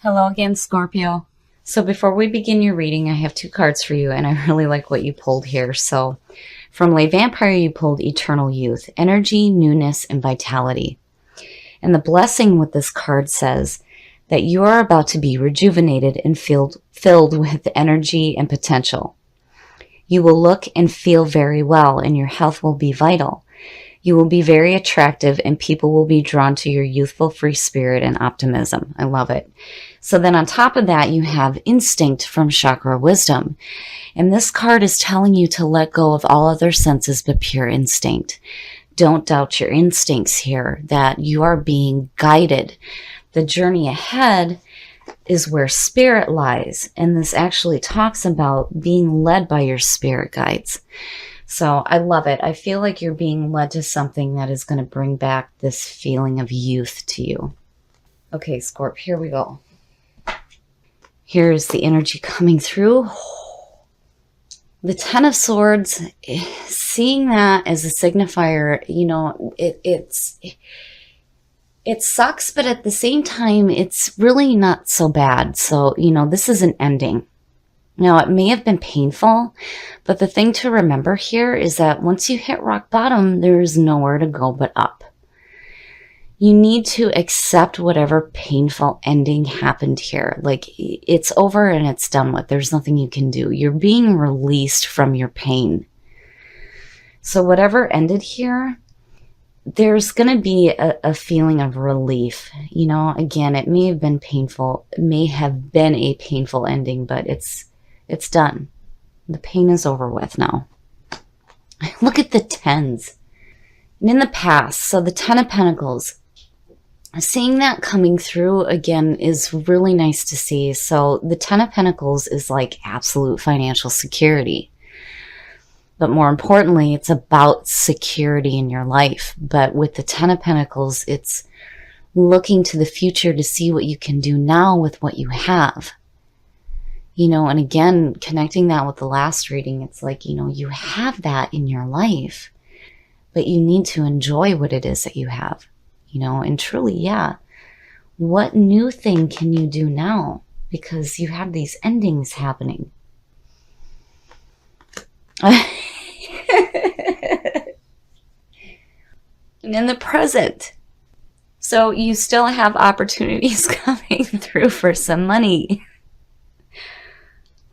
Hello again, Scorpio. So before we begin your reading, I have two cards for you, and I really like what you pulled here. So from Lay Vampire, you pulled Eternal Youth, Energy, Newness, and Vitality. And the blessing with this card says that you are about to be rejuvenated and filled with energy and potential. You will look and feel very well, and your health will be vital. You will be very attractive, and people will be drawn to your youthful, free spirit and optimism. I love it. So then on top of that, you have Instinct from Chakra Wisdom. And this card is telling you to let go of all other senses but pure instinct. Don't doubt your instincts here, that you are being guided. The journey ahead is where spirit lies. And this actually talks about being led by your spirit guides. So I love it. I feel like you're being led to something that is going to bring back this feeling of youth to you. Okay, Scorp, here we go. Here's the energy coming through. The Ten of Swords, seeing that as a signifier, you know, it sucks, but at the same time, it's really not so bad. So, you know, this is an ending. Now, it may have been painful, but the thing to remember here is that once you hit rock bottom, there is nowhere to go but up. You need to accept whatever painful ending happened here. Like, it's over and it's done with. There's nothing you can do. You're being released from your pain. So whatever ended here, there's going to be a feeling of relief. You know, again, it may have been painful. It may have been a painful ending, but it's done. The pain is over with now. Look at the tens. And in the past, so the Ten of Pentacles, seeing that coming through again is really nice to see. So the Ten of Pentacles is like absolute financial security. But more importantly, it's about security in your life. But with the Ten of Pentacles, it's looking to the future to see what you can do now with what you have. You know, and again, connecting that with the last reading, it's like, you know, you have that in your life, but you need to enjoy what it is that you have, you know, and truly, yeah. What new thing can you do now? Because you have these endings happening. And in the present, so you still have opportunities coming through for some money.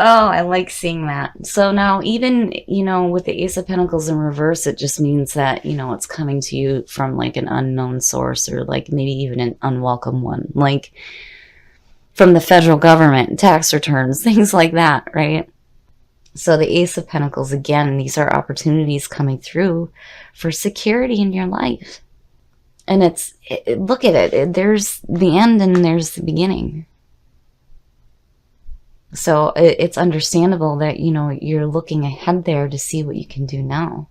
Oh, I like seeing that. So now even, you know, with the Ace of Pentacles in reverse, it just means that, you know, it's coming to you from like an unknown source, or like maybe even an unwelcome one, like from the federal government, tax returns, things like that, right? So the Ace of Pentacles, again, these are opportunities coming through for security in your life. And look at it. There's the end and there's the beginning. So it's understandable that, you know, you're looking ahead there to see what you can do now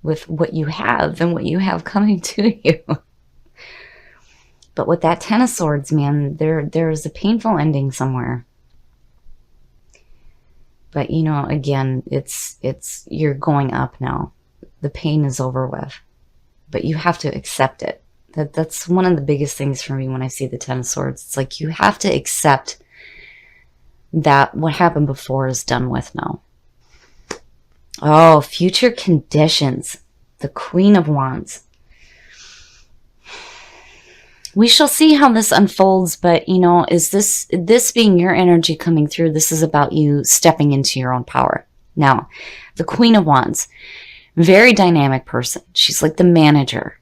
with what you have and what you have coming to you. But with that Ten of Swords, man, there's a painful ending somewhere. But, you know, again, you're going up now. The pain is over with. But you have to accept it. That's one of the biggest things for me when I see the Ten of Swords. It's like you have to accept that what happened before is done with now. Oh, future conditions. The Queen of Wands. We shall see how this unfolds, but, you know, is this being your energy coming through? This is about you stepping into your own power. Now, the Queen of Wands, very dynamic person. She's like the manager.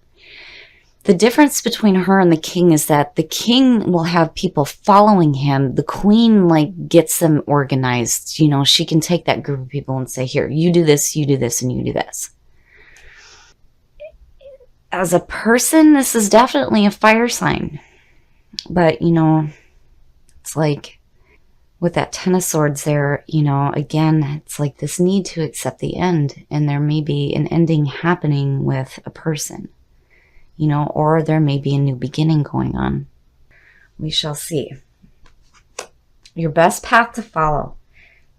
The difference between her and the king is that the king will have people following him. The queen, like, gets them organized. You know, she can take that group of people and say, here, you do this, and you do this. As a person, this is definitely a fire sign. But, you know, it's like with that Ten of Swords there, you know, again, it's like this need to accept the end. And there may be an ending happening with a person. You know, or there may be a new beginning going on. We shall see. Your best path to follow.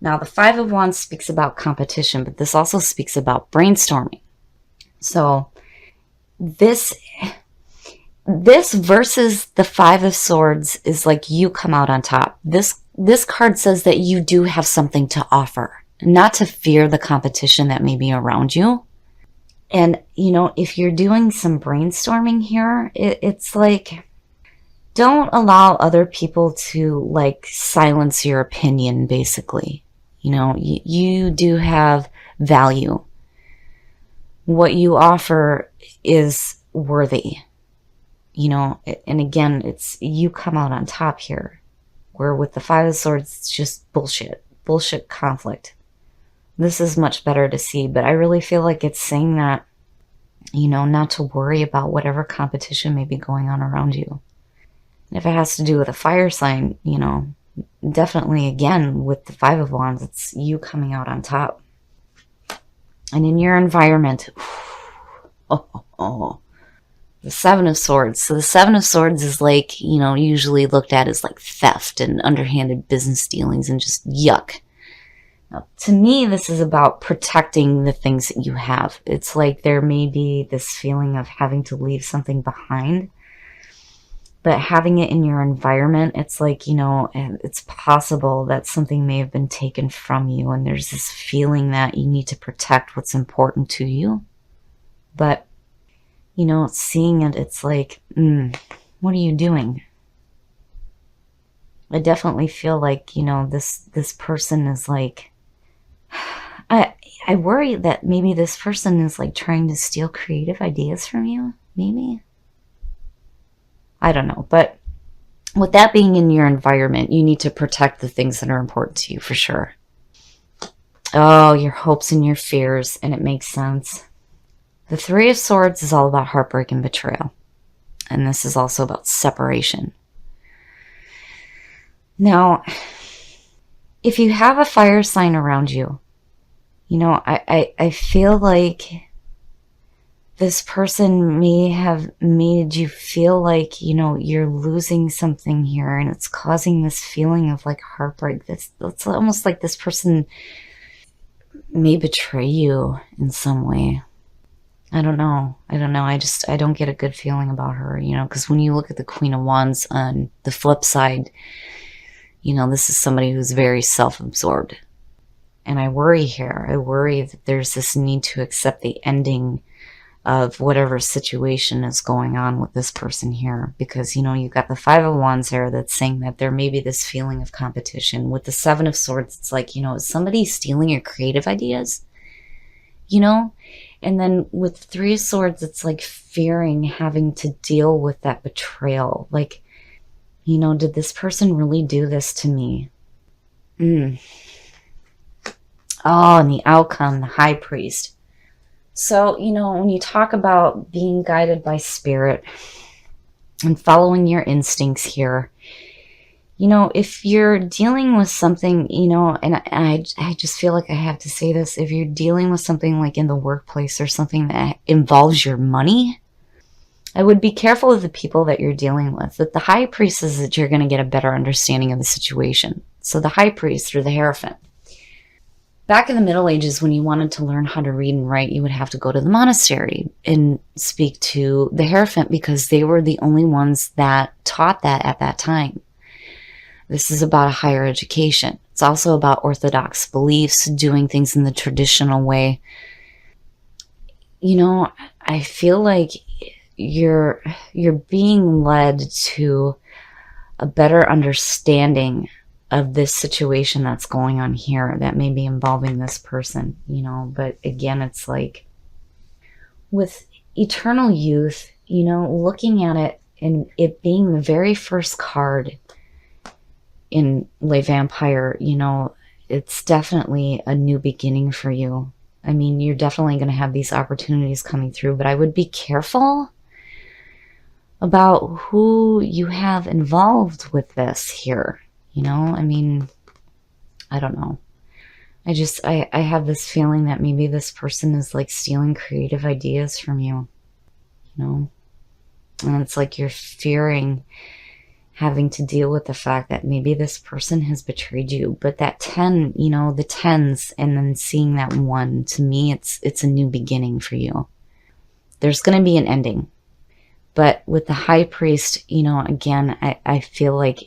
Now, the Five of Wands speaks about competition, but this also speaks about brainstorming. So, this This versus the Five of Swords is like you come out on top. This card says that you do have something to offer, not to fear the competition that may be around you. And, if you're doing some brainstorming here, it's like, don't allow other people to like silence your opinion, basically. You do have value. What you offer is worthy. And again, it's you come out on top here. Where with the Five of Swords, it's just bullshit conflict. This is much better to see, but I really feel like it's saying that, not to worry about whatever competition may be going on around you. And if it has to do with a fire sign, definitely again, with the Five of Wands, it's you coming out on top. And in your environment, the Seven of Swords. So the Seven of Swords is like, usually looked at as like theft and underhanded business dealings and just yuck. Now, to me, this is about protecting the things that you have. It's like there may be this feeling of having to leave something behind, but having it in your environment, it's like, it's possible that something may have been taken from you, and there's this feeling that you need to protect what's important to you. But, seeing it, it's like, what are you doing? I definitely feel like, this person is like, I worry that maybe this person is like trying to steal creative ideas from you, maybe. I don't know, but with that being in your environment, you need to protect the things that are important to you for sure. Oh, your hopes and your fears, and it makes sense. The Three of Swords is all about heartbreak and betrayal, and this is also about separation. Now, if you have a fire sign around you, I feel like this person may have made you feel like, you're losing something here, and it's causing this feeling of like heartbreak. It's almost like this person may betray you in some way. I don't know. I don't get a good feeling about her, because when you look at the Queen of Wands on the flip side, this is somebody who's very self-absorbed. And I worry here. I worry that there's this need to accept the ending of whatever situation is going on with this person here. Because, you've got the Five of Wands here that's saying that there may be this feeling of competition. With the Seven of Swords, it's like, is somebody stealing your creative ideas? And then with Three of Swords, it's like fearing having to deal with that betrayal. Like, did this person really do this to me? Oh, and the outcome, the High Priest. So, when you talk about being guided by spirit and following your instincts here, if you're dealing with something, and I just feel like I have to say this, if you're dealing with something like in the workplace or something that involves your money, I would be careful of the people that you're dealing with. That the High Priest is that you're going to get a better understanding of the situation. So the High Priest or the Hierophant. Back in the Middle Ages, when you wanted to learn how to read and write, you would have to go to the monastery and speak to the Hierophant because they were the only ones that taught that at that time. This is about a higher education. It's also about orthodox beliefs, doing things in the traditional way. I feel like you're being led to a better understanding of this situation that's going on here that may be involving this person, but again, it's like with eternal youth, looking at it and it being the very first card in Le Vampire, it's definitely a new beginning for you. I mean, you're definitely going to have these opportunities coming through, but I would be careful about who you have involved with this here. I mean, I don't know. I have this feeling that maybe this person is like stealing creative ideas from you, and it's like you're fearing having to deal with the fact that maybe this person has betrayed you. But that 10, the tens, and then seeing that 1, to me, it's a new beginning for you. There's going to be an ending. But with the high priest, again, I feel like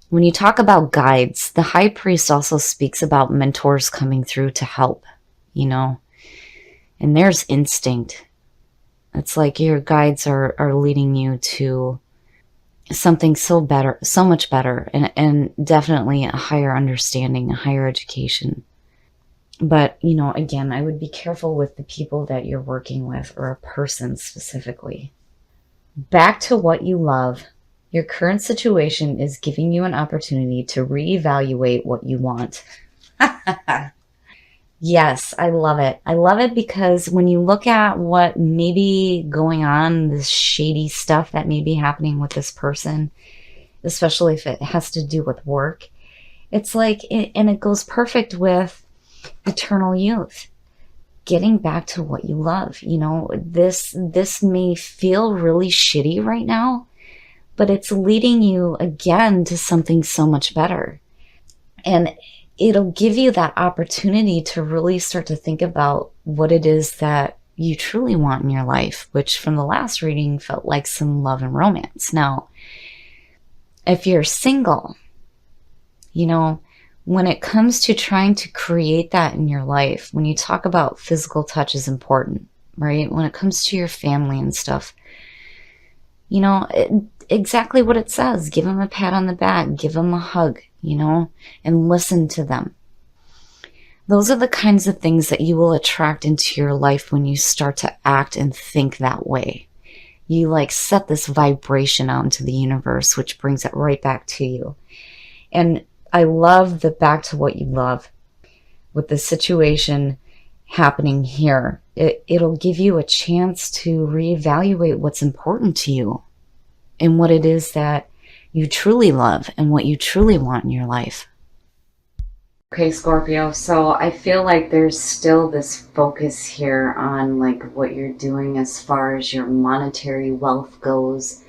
when you talk about guides, the high priest also speaks about mentors coming through to help, and there's instinct. It's like your guides are leading you to something so much better, and definitely a higher understanding, a higher education. But, again, I would be careful with the people that you're working with, or a person specifically. Back to what you love. Your current situation is giving you an opportunity to reevaluate what you want. Yes, I love it. I love it because when you look at what may be going on, this shady stuff that may be happening with this person, especially if it has to do with work, it's like, and it goes perfect with eternal youth. Getting back to what you love. This may feel really shitty right now, but it's leading you again to something so much better. And it'll give you that opportunity to really start to think about what it is that you truly want in your life, which from the last reading felt like some love and romance. Now, if you're single, when it comes to trying to create that in your life, when you talk about physical touch is important, right? When it comes to your family and stuff, exactly what it says. Give them a pat on the back, give them a hug, and listen to them. Those are the kinds of things that you will attract into your life when you start to act and think that way. You set this vibration out into the universe, which brings it right back to you. And I love the back to what you love with the situation happening here. It'll give you a chance to reevaluate what's important to you and what it is that you truly love and what you truly want in your life. Okay, Scorpio, so I feel like there's still this focus here on what you're doing as far as your monetary wealth goes.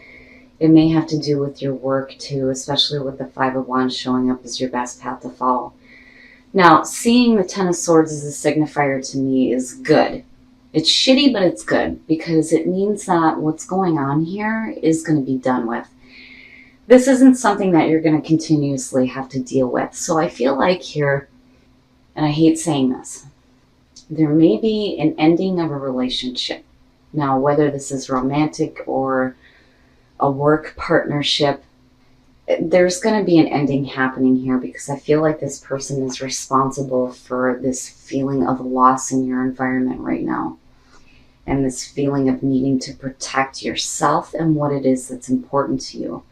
It may have to do with your work too, especially with the Five of Wands showing up as your best path to follow. Now, seeing the Ten of Swords as a signifier to me is good. It's shitty, but it's good because it means that what's going on here is going to be done with. This isn't something that you're going to continuously have to deal with. So I feel like here, and I hate saying this, there may be an ending of a relationship. Now, whether this is romantic or a work partnership, there's going to be an ending happening here because I feel like this person is responsible for this feeling of loss in your environment right now. And this feeling of needing to protect yourself and what it is that's important to you.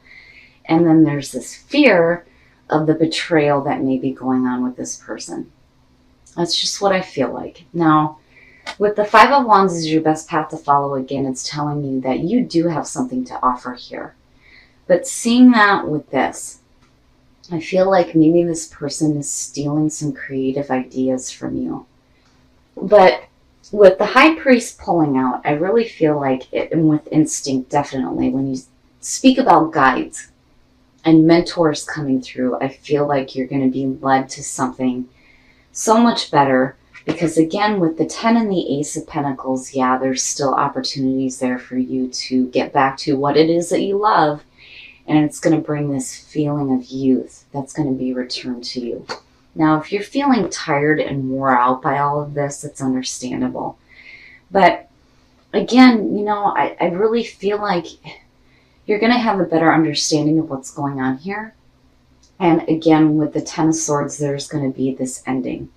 And then there's this fear of the betrayal that may be going on with this person. That's just what I feel like. Now, with the Five of Wands as your best path to follow, again, it's telling you that you do have something to offer here. But seeing that with this, I feel like maybe this person is stealing some creative ideas from you. But with the High Priest pulling out, I really feel like, and with instinct definitely, when you speak about guides and mentors coming through, I feel like you're going to be led to something so much better. Because again, with the 10 and the Ace of Pentacles, yeah, there's still opportunities there for you to get back to what it is that you love. And it's going to bring this feeling of youth that's going to be returned to you. Now, if you're feeling tired and wore out by all of this, it's understandable. But again, I really feel like you're going to have a better understanding of what's going on here. And again, with the Ten of Swords, there's going to be this ending.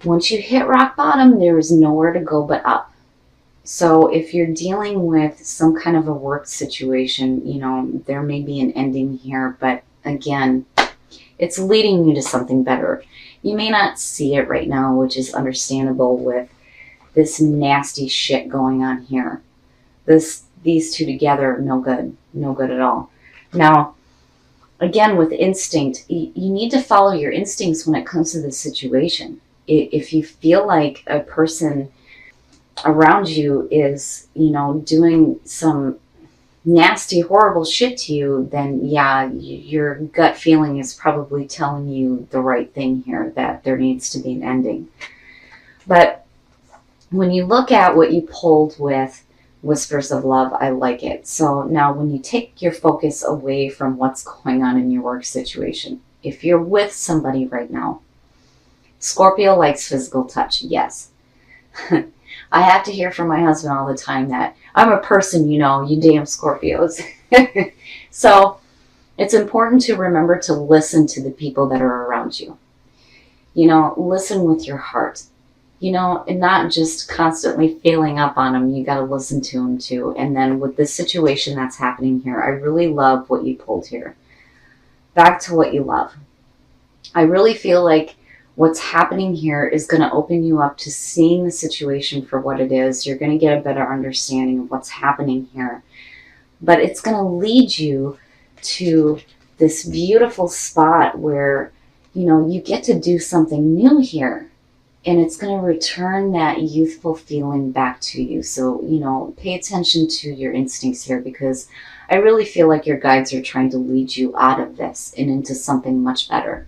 Once you hit rock bottom, there is nowhere to go but up. So if you're dealing with some kind of a work situation, there may be an ending here, but again, it's leading you to something better. You may not see it right now, which is understandable with this nasty shit going on here. These two together, no good at all. Now, again, with instinct, you need to follow your instincts when it comes to this situation. If you feel like a person around you is, doing some nasty, horrible shit to you, then yeah, your gut feeling is probably telling you the right thing here, that there needs to be an ending. But when you look at what you pulled with Whispers of love, I like it. So now when you take your focus away from what's going on in your work situation, if you're with somebody right now, Scorpio likes physical touch, yes. I have to hear from my husband all the time that I'm a person, you damn Scorpios. So it's important to remember to listen to the people that are around you. Listen with your heart. And not just constantly failing up on them. You got to listen to them too. And then with this situation that's happening here, I really love what you pulled here. Back to what you love. I really feel like what's happening here is going to open you up to seeing the situation for what it is. You're going to get a better understanding of what's happening here. But it's going to lead you to this beautiful spot where, you get to do something new here. And it's going to return that youthful feeling back to you. So, pay attention to your instincts here, because I really feel like your guides are trying to lead you out of this and into something much better.